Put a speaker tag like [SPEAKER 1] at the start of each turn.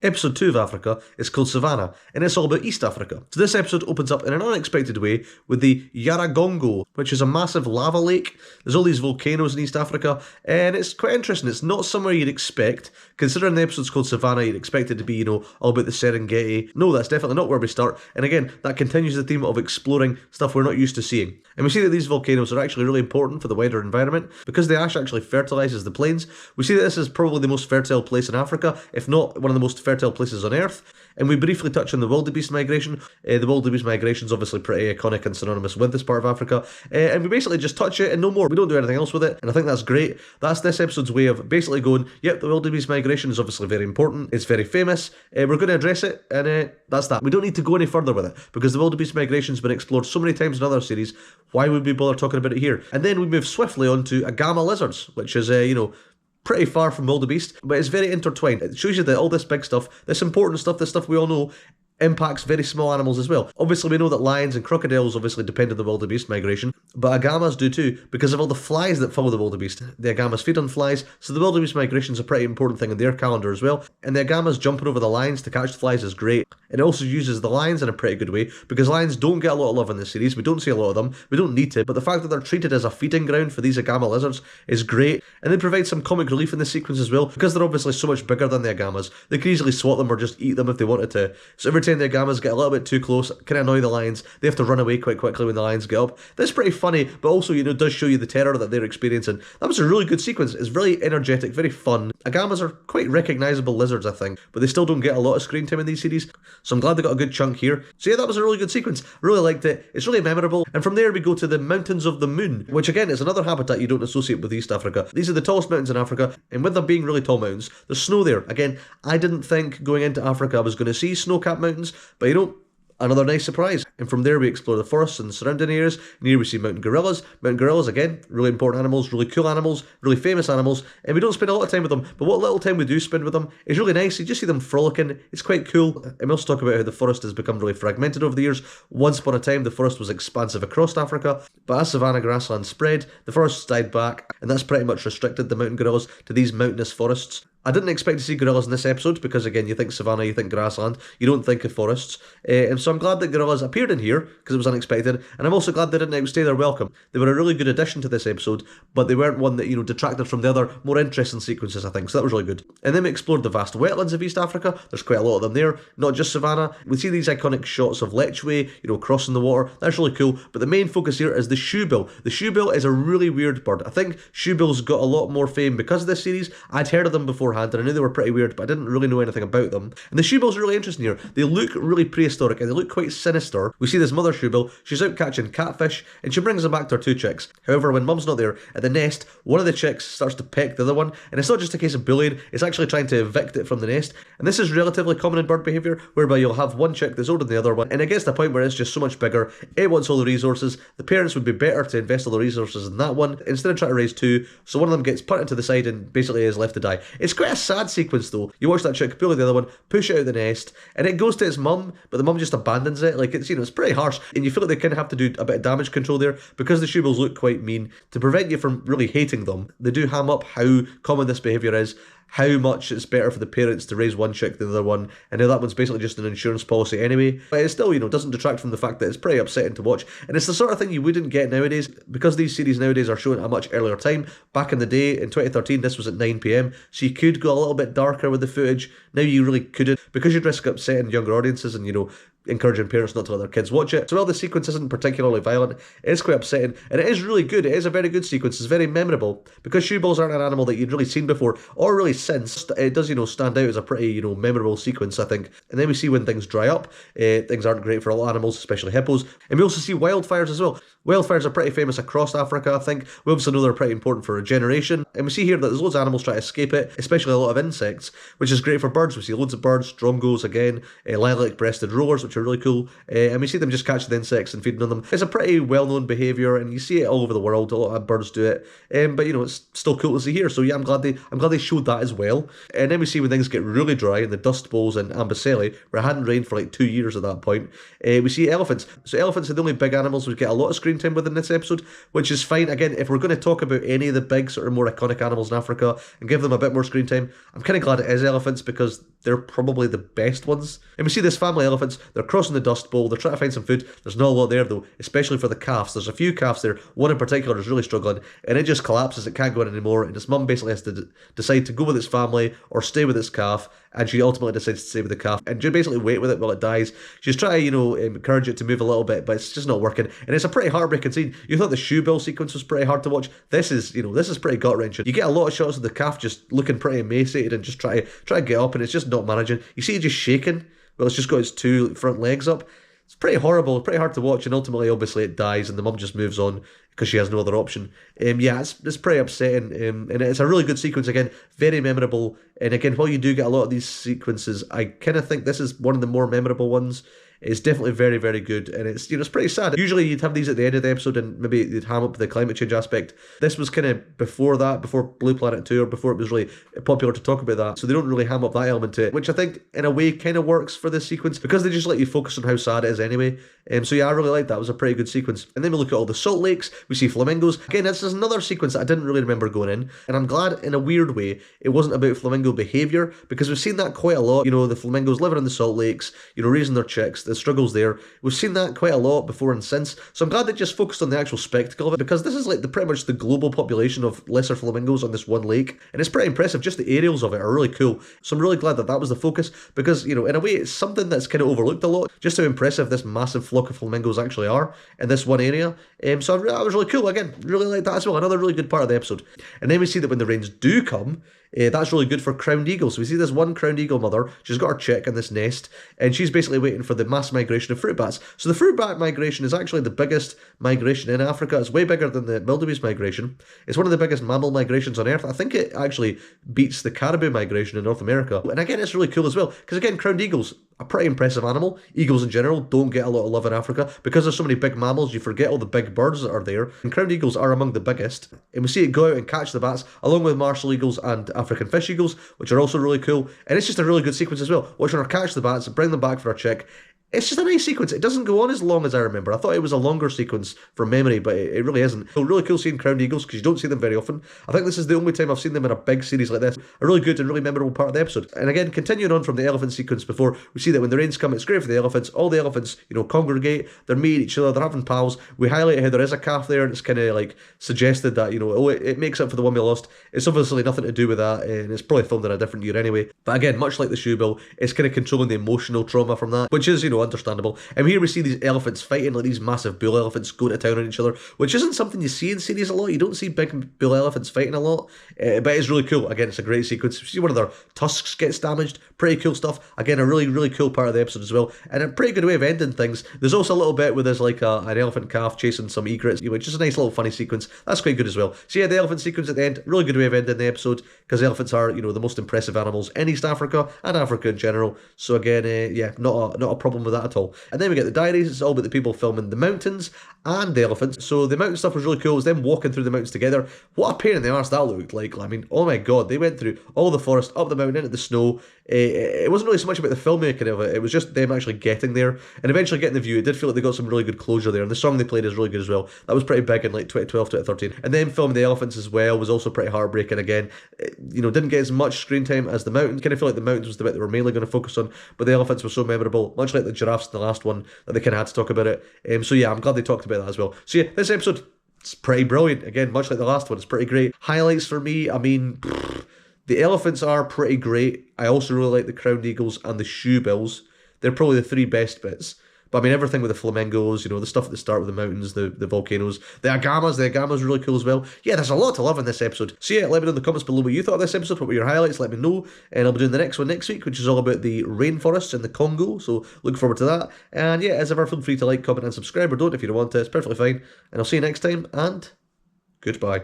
[SPEAKER 1] Episode 2 of Africa is called Savannah, and it's all about East Africa. So this episode opens up in an unexpected way with the Yaragongo, which is a massive lava lake. There's all these volcanoes in East Africa, and it's quite interesting. It's not somewhere you'd expect. Considering the episode's called Savannah, you'd expect it to be, all about the Serengeti. No, that's definitely not where we start. And again, that continues the theme of exploring stuff we're not used to seeing. And we see that these volcanoes are actually really important for the wider environment because the ash actually fertilises the plains. We see that this is probably the most fertile place in Africa, if not one of the most fertile places on Earth. And we briefly touch on the wildebeest migration. The wildebeest migration is obviously pretty iconic and synonymous with this part of Africa. And we basically just touch it and no more. We don't do anything else with it. And I think that's great. That's this episode's way of basically going, yep, the wildebeest migration is obviously very important. It's very famous. We're going to address it. And that's that. We don't need to go any further with it because the wildebeest migration has been explored so many times in other series. Why would we bother talking about it here? And then we move swiftly on to agama lizards, which is, pretty far from wildebeest, but it's very intertwined. It shows you that all this big stuff, this important stuff, this stuff we all know, impacts very small animals as well. Obviously, we know that lions and crocodiles obviously depend on the wildebeest migration, but agamas do too, because of all the flies that follow the wildebeest. The agamas feed on flies, so the wildebeest migration is a pretty important thing in their calendar as well. And the agamas jumping over the lions to catch the flies is great. It also uses the lions in a pretty good way, because lions don't get a lot of love in this series. We don't see a lot of them. We don't need to, but the fact that they're treated as a feeding ground for these agama lizards is great. And they provide some comic relief in this sequence as well, because they're obviously so much bigger than the agamas. They could easily swat them or just eat them if they wanted to. So every time the agamas get a little bit too close, kind of annoy the lions, they have to run away quite quickly when the lions get up. That's pretty funny, but also, does show you the terror that they're experiencing. That was a really good sequence. It's really energetic, very fun. Agamas are quite recognisable lizards, I think, but they still don't get a lot of screen time in these series, so I'm glad they got a good chunk here. So yeah, that was a really good sequence. Really liked it. It's really memorable. And from there we go to the Mountains of the Moon, which again is another habitat you don't associate with East Africa. These are the tallest mountains in Africa, and with them being really tall mountains, there's snow there. Again, I didn't think going into Africa I was going to see snow-capped mountains, but another nice surprise. And from there we explore the forests and surrounding areas, and here we see mountain gorillas. Mountain gorillas, again, really important animals, really cool animals, really famous animals, and we don't spend a lot of time with them, but what little time we do spend with them is really nice. You just see them frolicking, it's quite cool. And we also talk about how the forest has become really fragmented over the years. Once upon a time the forest was expansive across Africa, but as savanna grassland spread, the forests died back, and that's pretty much restricted the mountain gorillas to these mountainous forests. I didn't expect to see gorillas in this episode because, again, you think savanna, you think grassland, you don't think of forests. And so I'm glad that gorillas appeared in here because it was unexpected, and I'm also glad they didn't outstay their welcome. They were a really good addition to this episode, but they weren't one that, detracted from the other more interesting sequences, I think, so that was really good. And then we explored the vast wetlands of East Africa. There's quite a lot of them there, not just savanna. We see these iconic shots of lechwe, crossing the water. That's really cool, but the main focus here is the shoebill. The shoebill is a really weird bird. I think shoebills got a lot more fame because of this series. I'd heard of them beforehand, and I knew they were pretty weird, but I didn't really know anything about them. And the shoebills are really interesting here. They look really prehistoric, and they look quite sinister. We see this mother shoebill, she's out catching catfish, and she brings them back to her two chicks. However, when mum's not there, at the nest, one of the chicks starts to peck the other one, and it's not just a case of bullying, it's actually trying to evict it from the nest. And this is relatively common in bird behaviour, whereby you'll have one chick that's older than the other one, and it gets to the point where it's just so much bigger, it wants all the resources. The parents would be better to invest all the resources in that one, instead of trying to raise two, so one of them gets put into the side and basically is left to die. It's quite a sad sequence though. You watch that chick bully the other one, push it out of the nest, and it goes to its mum, but the mum just abandons it. Like, it's pretty harsh, and you feel like they kind of have to do a bit of damage control there, because the shoebills look quite mean. To prevent you from really hating them, they do ham up how common this behaviour is, how much it's better for the parents to raise one chick than the other one, and now that one's basically just an insurance policy anyway. But it still, doesn't detract from the fact that it's pretty upsetting to watch, and it's the sort of thing you wouldn't get nowadays, because these series nowadays are shown at a much earlier time. Back in the day, in 2013, this was at 9 PM, so you could go a little bit darker with the footage. Now you really couldn't, because you'd risk upsetting younger audiences and, encouraging parents not to let their kids watch it. So while the sequence isn't particularly violent, it is quite upsetting, and it is really good. It is a very good sequence. It's very memorable, because shoebills aren't an animal that you'd really seen before, or really since. It does, stand out as a pretty, memorable sequence, I think. And then we see when things dry up, things aren't great for a lot of animals, especially hippos. And we also see wildfires as well. Wildfires are pretty famous across Africa, I think. We obviously know they're pretty important for regeneration. And we see here that there's loads of animals trying to escape it, especially a lot of insects, which is great for birds. We see loads of birds, drongos again, lilac-breasted rollers, which are really cool. And we see them just catching the insects and feeding on them. It's a pretty well-known behaviour, and you see it all over the world. A lot of birds do it. But it's still cool to see here. So yeah, I'm glad they showed that as well. And then we see when things get really dry in the Dust Bowls in Amboseli, where it hadn't rained for like 2 years at that point. We see elephants. So elephants are the only big animals we get a lot of screen time with in this episode, which is fine. Again, if we're going to talk about any of the big sort of more iconic animals in Africa and give them a bit more screen time, I'm kind of glad it is elephants, because they're probably the best ones. And we see this family of elephants, they're crossing the Dust Bowl, they're trying to find some food. There's not a lot there though, especially for the calves. There's a few calves there, one in particular is really struggling, and it just collapses, it can't go in anymore, and its mum basically has to decide to go with its family or stay with its calf, and she ultimately decides to stay with the calf and just basically wait with it while it dies. She's trying to, encourage it to move a little bit, but it's just not working, and it's a pretty heartbreaking scene. You thought the shoe bill sequence was pretty hard to watch. This is pretty gut-wrenching. You get a lot of shots of the calf just looking pretty emaciated and just try to get up, and it's just not managing. You see it just shaking. Well, it's just got its two front legs up. It's pretty horrible, pretty hard to watch, and ultimately, obviously, it dies, and the mum just moves on because she has no other option. It's pretty upsetting, and it's a really good sequence again, very memorable. And again, while you do get a lot of these sequences, I kind of think this is one of the more memorable ones. It's definitely very, very good, and it's pretty sad. Usually you'd have these at the end of the episode and maybe you'd ham up the climate change aspect. This was kind of before that, before Blue Planet 2, or before it was really popular to talk about that, so they don't really ham up that element to it, which I think in a way kind of works for this sequence because they just let you focus on how sad it is anyway. So yeah, I really like that. It was a pretty good sequence. And then we look at all the salt lakes, we see flamingos. Again, this is another sequence that I didn't really remember going in, and I'm glad in a weird way it wasn't about flamingo behaviour, because we've seen that quite a lot. The flamingos living in the salt lakes, raising their chicks, the struggles there. We've seen that quite a lot before and since, so I'm glad they just focused on the actual spectacle of it, because this is like pretty much the global population of lesser flamingos on this one lake, and it's pretty impressive. Just the aerials of it are really cool, so I'm really glad that was the focus, because in a way it's something that's kind of overlooked a lot, just how impressive this massive flock of flamingos actually are in this one area. So that was really cool. Again, really like that as well. Another really good part of the episode. And then we see that when the rains do come, that's really good for crowned eagles. So we see this one crowned eagle mother, she's got her chick in this nest, and she's basically waiting for the mass migration of fruit bats. So the fruit bat migration is actually the biggest migration in Africa. It's way bigger than the wildebeest migration. It's one of the biggest mammal migrations on Earth. I think it actually beats the caribou migration in North America. And again, it's really cool as well, because again, crowned eagles, a pretty impressive animal. Eagles in general don't get a lot of love in Africa. Because there's so many big mammals, you forget all the big birds that are there. And crowned eagles are among the biggest. And we see it go out and catch the bats, along with martial eagles and African fish eagles, which are also really cool. And it's just a really good sequence as well. Watching her catch the bats and bring them back for a chick. It's just a nice sequence. It doesn't go on as long as I remember. I thought it was a longer sequence from memory, but it really isn't. So really cool seeing crowned eagles, because you don't see them very often. I think this is the only time I've seen them in a big series like this. A really good and really memorable part of the episode. And again, continuing on from the elephant sequence before, we see that when the rains come, it's great for the elephants. All the elephants, congregate. They're meeting each other. They're having pals. We highlight how there is a calf there, and it's kind of like suggested that, it makes up for the one we lost. It's obviously nothing to do with that, and it's probably filmed in a different year anyway. But again, much like the shoe bill, it's kind of controlling the emotional trauma from that, which is, understandable. And here we see these elephants fighting, like these massive bull elephants going to town on each other, which isn't something you see in series a lot. You don't see big bull elephants fighting a lot, but it's really cool. Again, it's a great sequence. You see one of their tusks gets damaged. Pretty cool stuff. Again, a really, really cool part of the episode as well, and a pretty good way of ending things. There's also a little bit where there's like an elephant calf chasing some egrets, which is a nice little funny sequence. That's quite good as well. So yeah, the elephant sequence at the end, really good way of ending the episode, because elephants are, the most impressive animals in East Africa and Africa in general. So again, yeah, not a problem with that at all. And then we get the diaries. It's all about the people filming the mountains and the elephants. So the mountain stuff was really cool. It was them walking through the mountains together. What a pain in the arse that looked like. I mean, oh my god, they went through all the forest, up the mountain, into the snow. It wasn't really so much about the filmmaking of it. It was just them actually getting there and eventually getting the view. It did feel like they got some really good closure there, and the song they played is really good as well. That was pretty big in like 2012, 2013. And then filming the elephants as well was also pretty heartbreaking again. Didn't get as much screen time as the mountains. Kind of feel like the mountains was the bit they were mainly going to focus on, but the elephants were so memorable, much like the giraffes in the last one, that they kind of had to talk about it. So yeah, I'm glad they talked about that as well. So yeah, this episode, it's pretty brilliant. Again, much like the last one, it's pretty great. Highlights for me, I mean, the elephants are pretty great. I also really like the crowned eagles and the shoe bills. They're probably the three best bits. But I mean, everything with the flamingos, the stuff at the start with the mountains, the volcanoes, the agamas really cool as well. Yeah, there's a lot to love in this episode. So yeah, let me know in the comments below what you thought of this episode, what were your highlights, let me know. And I'll be doing the next one next week, which is all about the rainforests in the Congo, so look forward to that. And yeah, as ever, feel free to like, comment and subscribe, or don't if you don't want to, it's perfectly fine. And I'll see you next time, and goodbye.